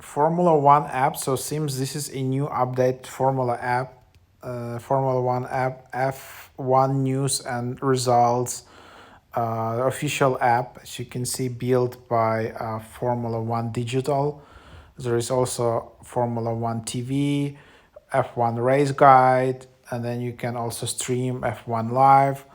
Formula One app. So seems this is a new update Formula app, Formula One app, F1 news and results, official app. As you can see, built by Formula One Digital. There is also Formula One TV, F1 race guide, and then you can also stream F1 live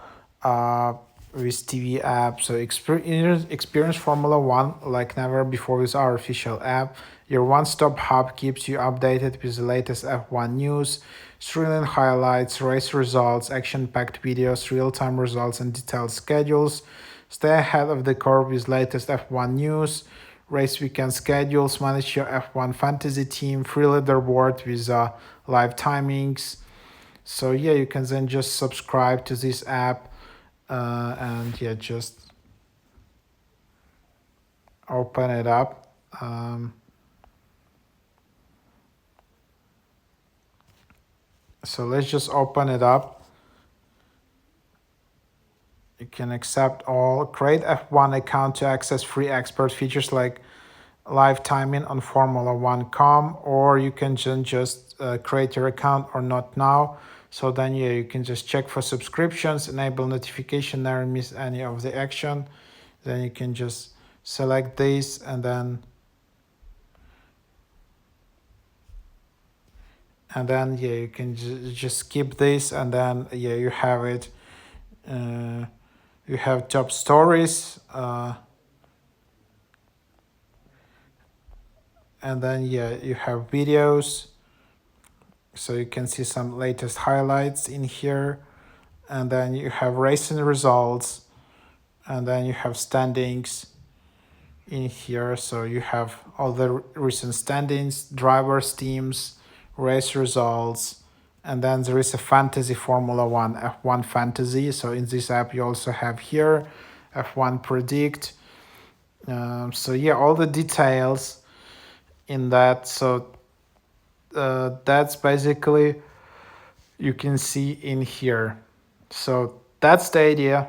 with TV app. So experience Formula One like never before with our official app. Your one-stop hub keeps you updated with the latest F1 news, thrilling highlights, race results, action-packed videos, real-time results, and detailed schedules. Stay ahead of the curve with latest F1 news, race weekend schedules, manage your F1 fantasy team, free leaderboard with live timings. So yeah, you can then just subscribe to this app and yeah, just open it up. So let's just open it up. You can accept all. Create F1 account to access free expert features like live timing on Formula1.com, or you can just create your account or not now. So then yeah, you can just check for subscriptions, enable notification, never miss any of the action. Then you can just select this and then yeah, you can just skip this, and then yeah, you have it. You have top stories, and then yeah, you have videos, so you can see some latest highlights in here, and then you have racing results, and then you have standings in here. So you have all the recent standings, drivers, teams, race results, and then there is a fantasy Formula One, F1 fantasy. So in this app, you also have here F1 predict. So yeah, all the details in that. So that's basically you can see in here. So that's the idea.